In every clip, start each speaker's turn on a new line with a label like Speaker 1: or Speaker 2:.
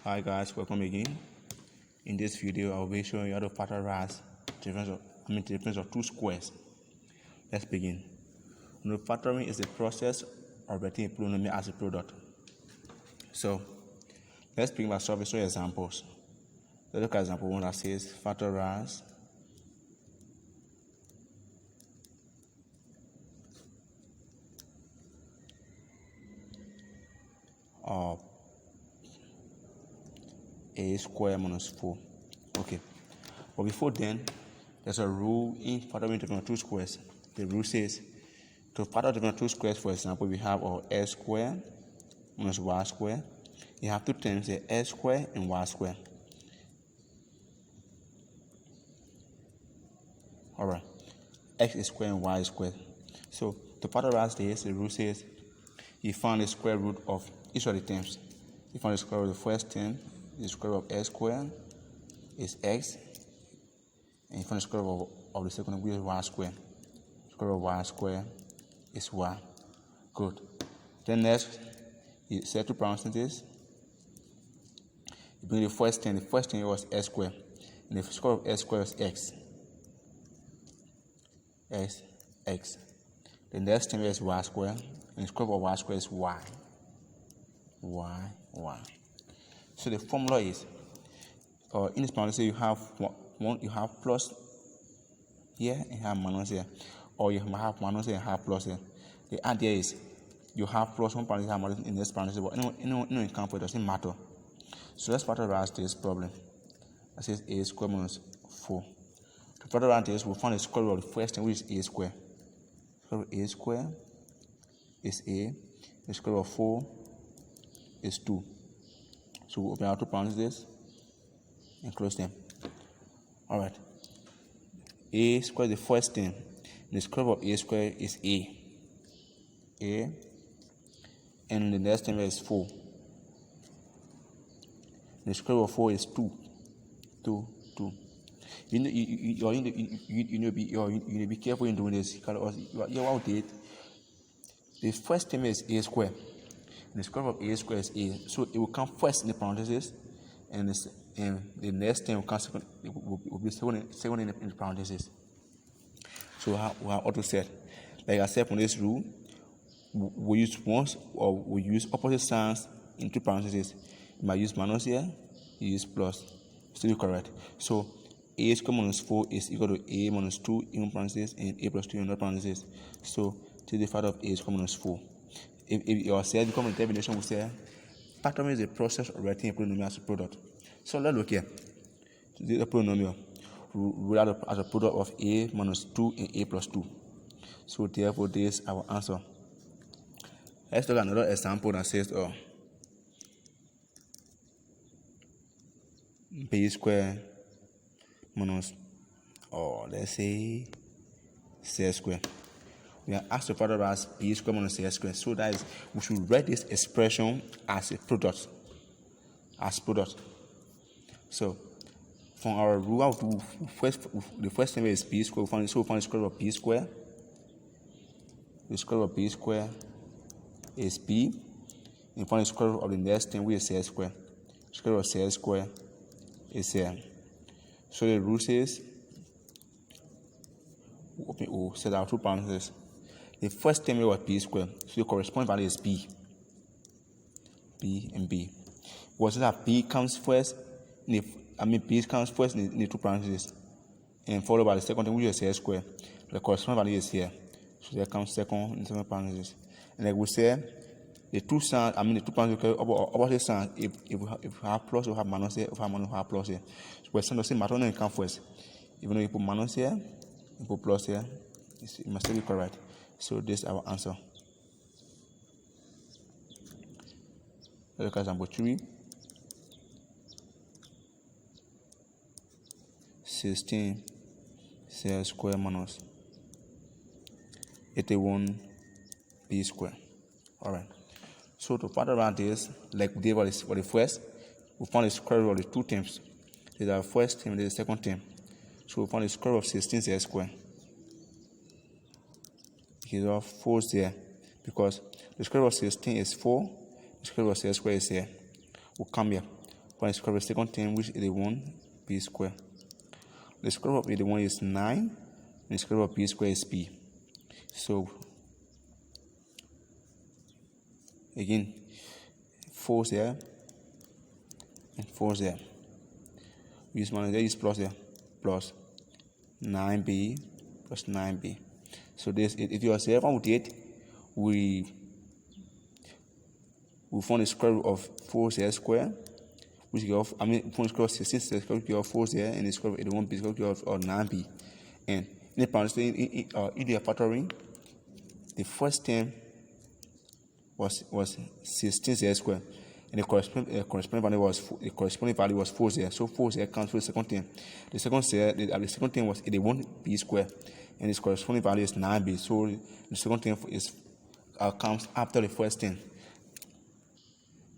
Speaker 1: Hi guys, welcome again. In this video, I will be showing you how to factorize the difference of two squares. Let's begin. Factoring is the process of writing a polynomial as a product. So let's begin by solving some examples. Let's look at example 1 that says factorize of a square minus 4. Okay, but before then, there's a rule in factoring difference of two squares. The rule says to factor difference of two squares, for example, we have our x squared minus y squared. You have two terms here, x squared and y squared. Alright, x is squared and y is squared. So to factorize this, the rule says you find the square root of each of the terms. You find the square root of the first term, the square root of x squared is x, and you find the square root of the second one, which is y squared. Square root of y squared is y. Good. Then next, you set two parentheses. You bring the first term. The first term was x squared, and the square root of x squared is x. X. The next term is y squared, and the square root of y squared is y. So the formula is, in this parenthesis you have you have plus here and have minus here, or you have minus here and have plus here. The idea is you have plus one parenthesis, have minus in this parenthesis, but anyone can put it, doesn't matter. So let's factorize this problem. That says a squared minus 4. To factorize this, we'll find the square root of the first thing, which is a squared. Square root of a squared is a. The square root of 4 is 2. So we'll open our two parentheses and close them. Alright. A squared is the first thing. The square root of a squared is a. And the next term is 4. The square root of 4 is 2. You need to be careful in doing this because you are outdated. The first term is a squared. The square root of a squared is a. So it will come first in the parentheses, and the next term will come second. It will be second in the parentheses. So we have auto set. Like I said, from this rule, we use once or we use opposite signs in two parentheses. You might use minus here, you use plus. Still correct. So a squared minus 4 is equal to a minus 2 in parentheses and a plus 2 in another parentheses. So take the factor of a squared minus 4. If your set become a definition, we say factoring is the process of writing a polynomial as a product. So let's look here. The polynomial we write as a product of a minus 2 and a plus 2. So therefore this is our answer. Let's look at another example that says b squared minus, let's say c squared. We are asked to factorize b squared minus c squared. So that is, we should write this expression as a product. So from our rule, the first term is b squared. We find the square root of b squared. The square root of b squared is b. And we find the square root of the next term, which is c squared. The square root of c squared is here. So the rule says, we set our two parentheses. The first term was b squared, so the corresponding value is b. And b. Was that b comes first? B comes first in the two parentheses, and followed by the second term, which is c squared. The corresponding value is here, so there comes second in the second parentheses. And like we said, the two signs, the two parentheses opposite signs. If we have plus, we have minus here. If we have minus, we have plus here. So the sign doesn't matter when it comes first. Even though you put minus here, you put plus here, it must still be correct. So this is our answer. Let's look at example 3. 16 c squared minus 81 b squared. Alright. So to factorize this, like we did for the first, we found the square root of the two terms. This is our first term, this is the second term. So we found the square root of 16 c squared. It is 4 there because the square root of 16 is 4. The square root of c squared is here. We'll come here. Find the square root of the second term, which is 81b squared. The square root of 81 is 9, and the square root of b squared is b. So, again, 4 there, and 4 there. We use minus, there is plus there, plus 9b plus 9b. So this, if you are 7 with 8, we find the square root of 4z squared, which is find the square of 16z squared, which is 4z, and the square of 81b squared, which is 9b. And in the parentheses, in the factoring, the first term was 16z squared, and the corresponding value was 4z. So 4z comes for the second term. The second term was 81b squared, and its corresponding value is 9b. So the second term comes after the first term.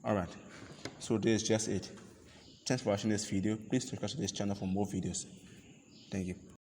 Speaker 1: Alright, so this is just it. Thanks for watching this video. Please subscribe to this channel for more videos. Thank you.